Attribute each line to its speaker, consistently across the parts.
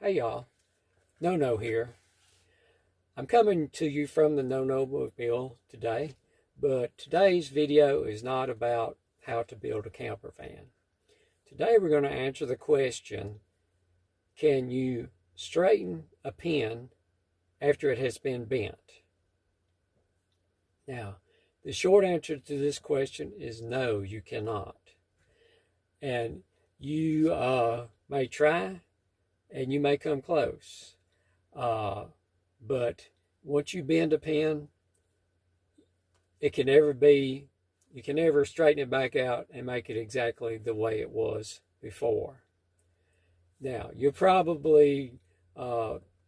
Speaker 1: Hey y'all, NoKnow here. I'm coming to you from the NoKnow Mobile today, but today's video is not about how to build a camper van. Today we're going to answer the question, can you straighten a pin after it has been bent? Now, the short answer to this question is no, you cannot. And you may try, and you may come close. But once you bend a pin, you can never straighten it back out and make it exactly the way it was before. Now, you're probably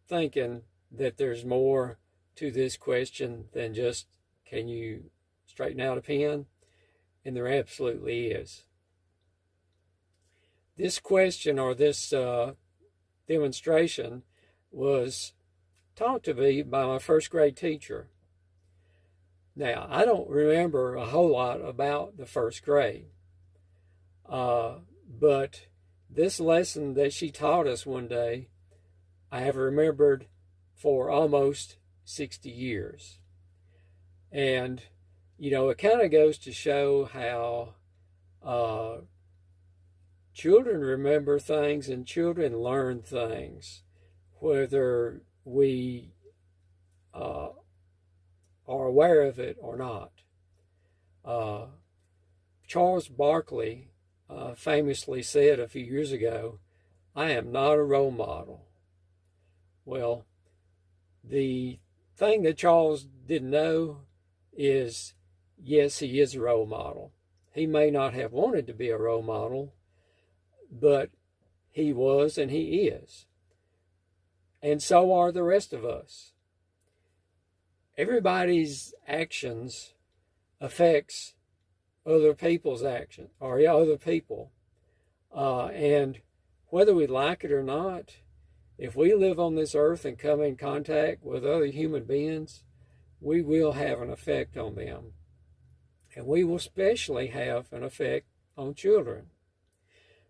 Speaker 1: thinking that there's more to this question than just, can you straighten out a pin? And there absolutely is. This question, or this demonstration, was taught to me by my first grade teacher. Now, I don't remember a whole lot about the first grade, but this lesson that she taught us one day, I have remembered for almost 60 years. And, you know, it kind of goes to show how children remember things and children learn things, whether we are aware of it or not. Charles Barkley famously said a few years ago, "I am not a role model." Well, the thing that Charles didn't know is, yes, he is a role model. He may not have wanted to be a role model, but he was and he is. And so are the rest of us. Everybody's actions affects other people's actions, or other people. And whether we like it or not, if we live on this earth and come in contact with other human beings, we will have an effect on them. And we will especially have an effect on children.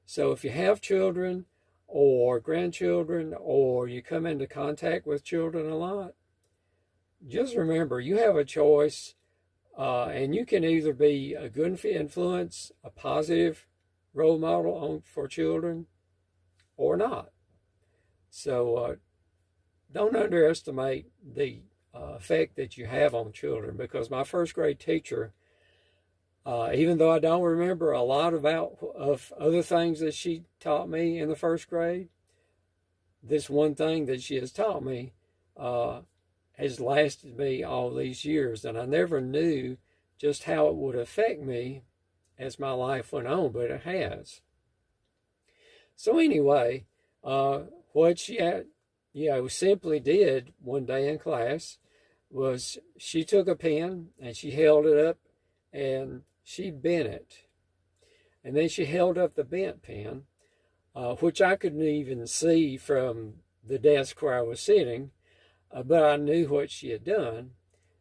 Speaker 1: So if you have children or grandchildren, or you come into contact with children a lot, just remember you have a choice, and you can either be a good influence, a positive role model for children, or not. So don't underestimate the effect that you have on children, because my first grade teacher, even though I don't remember a lot of other things that she taught me in the first grade, this one thing that she has taught me has lasted me all these years. And I never knew just how it would affect me as my life went on, but it has. So anyway, what she simply did one day in class was she took a pen and she held it up and she bent it. And then she held up the bent pen, which I couldn't even see from the desk where I was sitting, but I knew what she had done.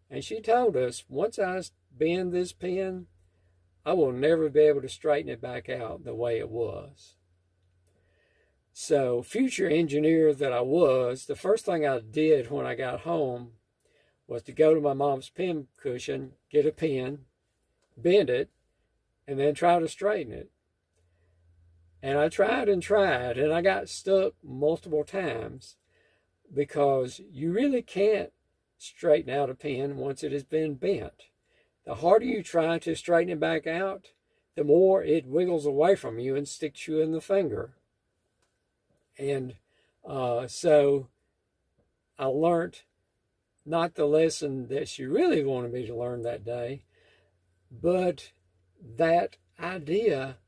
Speaker 1: And she told us, once I bend this pen, I will never be able to straighten it back out the way it was. So, future engineer that I was, the first thing I did when I got home was to go to my mom's pin cushion, get a pen, bend it, and then try to straighten it. And I tried, and I got stuck multiple times, because you really can't straighten out a pen once it has been bent. The harder you try to straighten it back out, the more it wiggles away from you and sticks you in the finger. And so I learned not the lesson that she really wanted me to learn that day, but that idea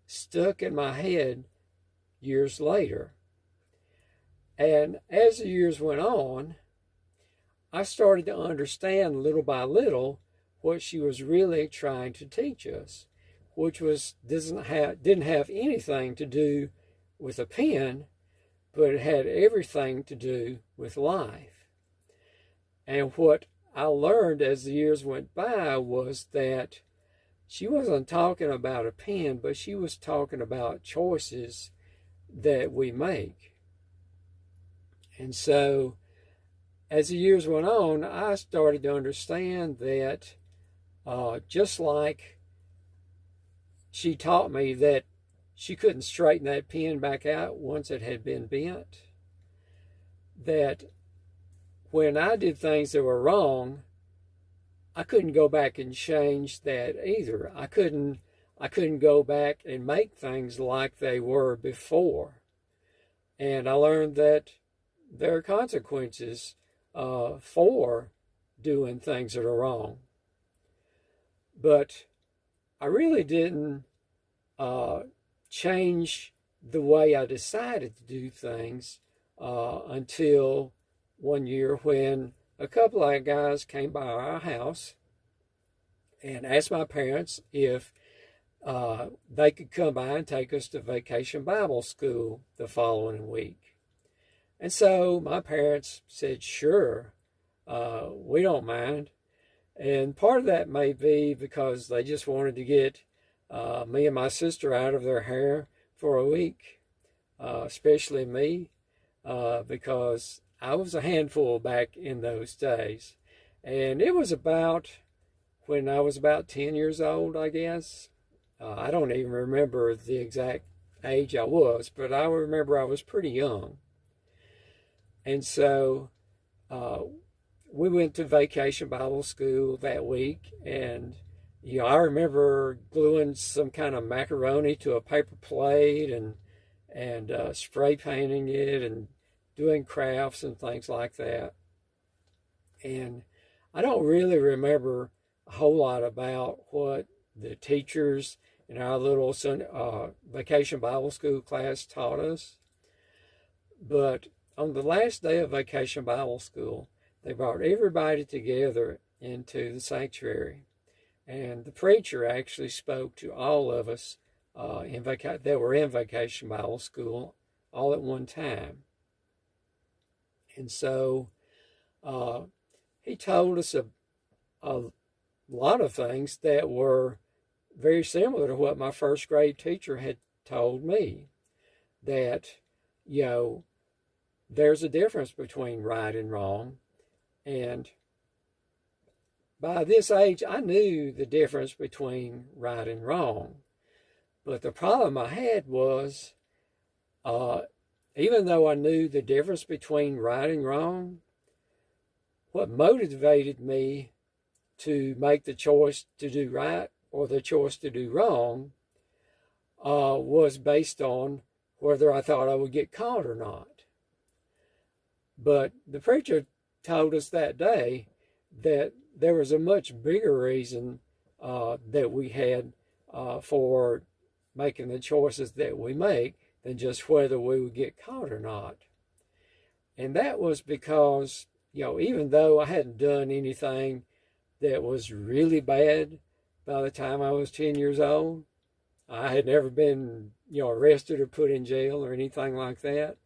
Speaker 1: stuck in my head years later. And as the years went on, I started to understand little by little what she was really trying to teach us, which was didn't have anything to do with a pen, but it had everything to do with life. And what I learned as the years went by was that she wasn't talking about a pen, but she was talking about choices that we make. And so as the years went on, I started to understand that just like she taught me that she couldn't straighten that pen back out once it had been bent, that when I did things that were wrong, I couldn't go back and change that either. I couldn't go back and make things like they were before. And I learned that there are consequences for doing things that are wrong. But I really didn't change the way I decided to do things until one year when a couple of guys came by our house and asked my parents if they could come by and take us to Vacation Bible School the following week. And so my parents said, sure, we don't mind. And part of that may be because they just wanted to get me and my sister out of their hair for a week, especially me, because I was a handful back in those days. And it was about when I was about 10 years old, I guess. I don't even remember the exact age I was, but I remember I was pretty young. And so we went to Vacation Bible School that week, and I remember gluing some kind of macaroni to a paper plate and spray painting it and doing crafts and things like that. And I don't really remember a whole lot about what the teachers in our little Vacation Bible School class taught us. But on the last day of Vacation Bible School, they brought everybody together into the sanctuary. And the preacher actually spoke to all of us that were in Vacation Bible School all at one time. And so he told us a lot of things that were very similar to what my first grade teacher had told me. That, there's a difference between right and wrong. And by this age, I knew the difference between right and wrong. But the problem I had was, even though I knew the difference between right and wrong, what motivated me to make the choice to do right or the choice to do wrong was based on whether I thought I would get caught or not. But the preacher told us that day that there was a much bigger reason that we had for making the choices that we make than just whether we would get caught or not. And that was because, even though I hadn't done anything that was really bad by the time I was 10 years old, I had never been, arrested or put in jail or anything like that.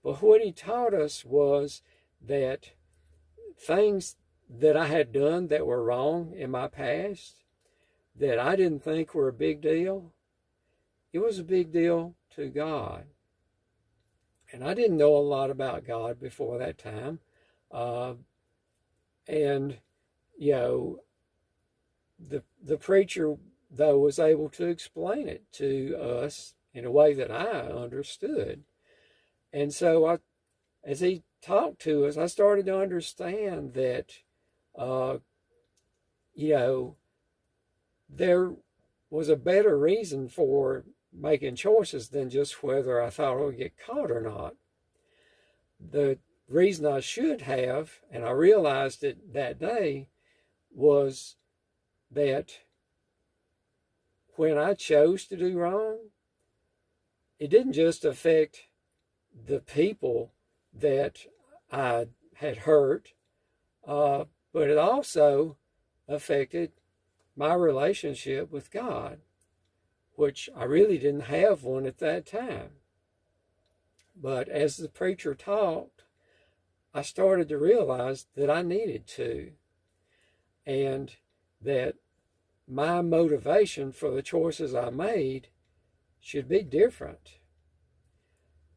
Speaker 1: But what he taught us was that things that I had done that were wrong in my past, that I didn't think were a big deal, it was a big deal to God. And I didn't know a lot about God before that time. And, the preacher, though, was able to explain it to us in a way that I understood. And so as he talked to us, I started to understand that, there was a better reason for making choices than just whether I thought I would get caught or not. The reason I should have, and I realized it that day, was that when I chose to do wrong, it didn't just affect the people that I had hurt, but it also affected my relationship with God, which I really didn't have one at that time. But as the preacher talked, I started to realize that I needed to, and that my motivation for the choices I made should be different.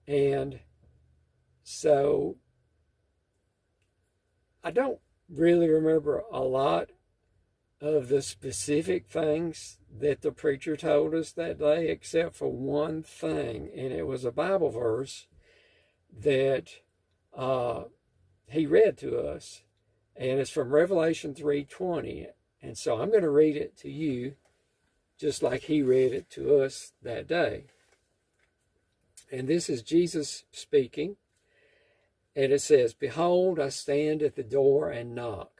Speaker 1: And So I don't really remember a lot of the specific things that the preacher told us that day, except for one thing, and it was a Bible verse that he read to us, and it's from Revelation 3:20. And so I'm going to read it to you just like he read it to us that day. And this is Jesus speaking, and it says, "Behold, I stand at the door and knock.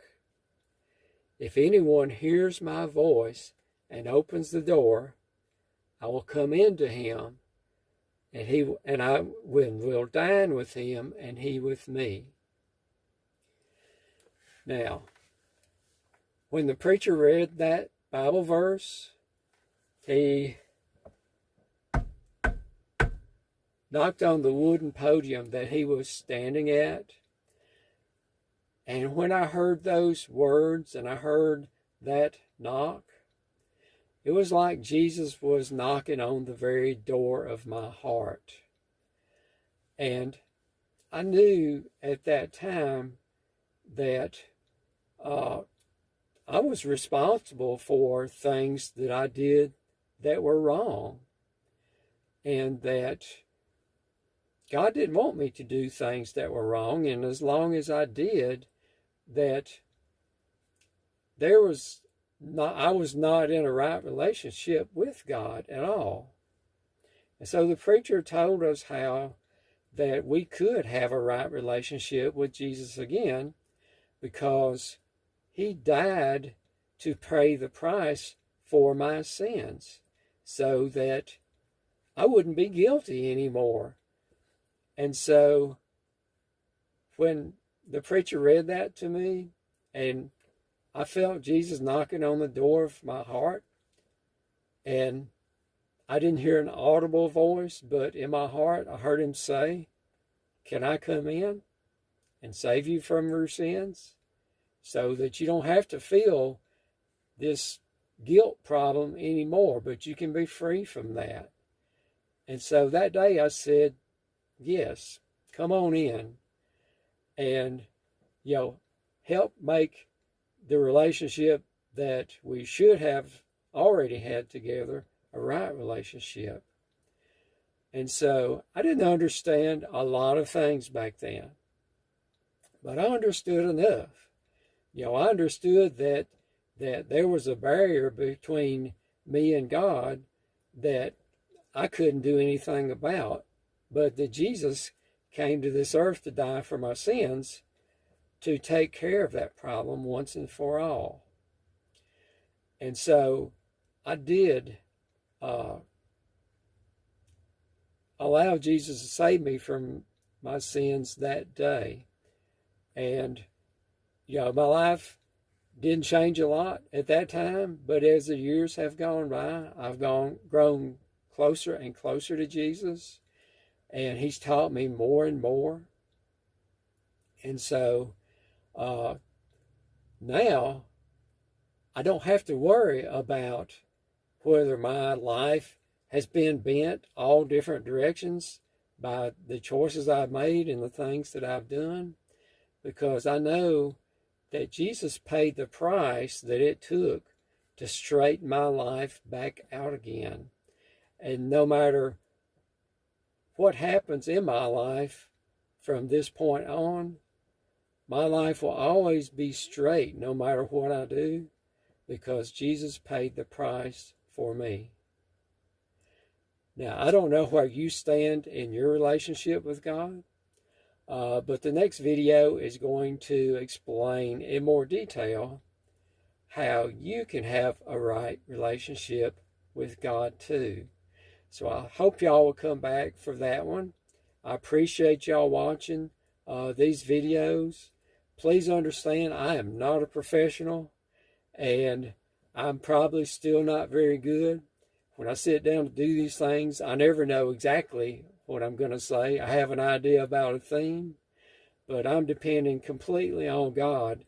Speaker 1: If anyone hears my voice and opens the door, I will come into him, and I will dine with him, and he with me." Now, when the preacher read that Bible verse, he knocked on the wooden podium that he was standing at. And when I heard those words and I heard that knock, it was like Jesus was knocking on the very door of my heart. And I knew at that time that I was responsible for things that I did that were wrong, and that God didn't want me to do things that were wrong. And as long as I did, that I was not in a right relationship with God at all. And so the preacher told us how that we could have a right relationship with Jesus again, because he died to pay the price for my sins so that I wouldn't be guilty anymore. And so when the preacher read that to me, and I felt Jesus knocking on the door of my heart, and I didn't hear an audible voice, but in my heart I heard him say, "Can I come in and save you from your sins so that you don't have to feel this guilt problem anymore, but you can be free from that?" And so that day I said, "Yes, come on in, and help make the relationship that we should have already had together a right relationship." And so I didn't understand a lot of things back then, but I understood enough. I understood that there was a barrier between me and God that I couldn't do anything about, but that Jesus came to this earth to die for my sins, to take care of that problem once and for all. And so I did allow Jesus to save me from my sins that day. And, my life didn't change a lot at that time, but as the years have gone by, I've grown closer and closer to Jesus, and he's taught me more and more. And so now I don't have to worry about whether my life has been bent all different directions by the choices I've made and the things that I've done, because I know that Jesus paid the price that it took to straighten my life back out again. And no matter what happens in my life from this point on, my life will always be straight no matter what I do, because Jesus paid the price for me. Now, I don't know where you stand in your relationship with God, but the next video is going to explain in more detail how you can have a right relationship with God too. So I hope y'all will come back for that one. I appreciate y'all watching these videos. Please understand, I am not a professional, and I'm probably still not very good. When I sit down to do these things, I never know exactly what I'm going to say. I have an idea about a theme, but I'm depending completely on God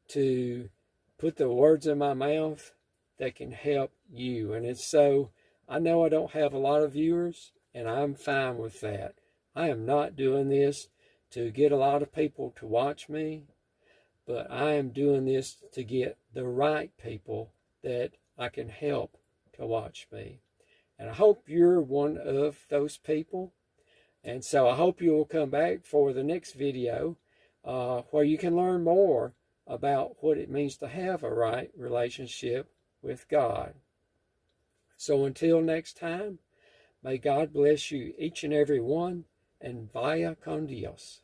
Speaker 1: to put the words in my mouth that can help you. And it's so, I know I don't have a lot of viewers, and I'm fine with that. I am not doing this to get a lot of people to watch me, but I am doing this to get the right people that I can help to watch me. And I hope you're one of those people. And so I hope you will come back for the next video where you can learn more about what it means to have a right relationship with God. So until next time, may God bless you each and every one, and vaya con Dios.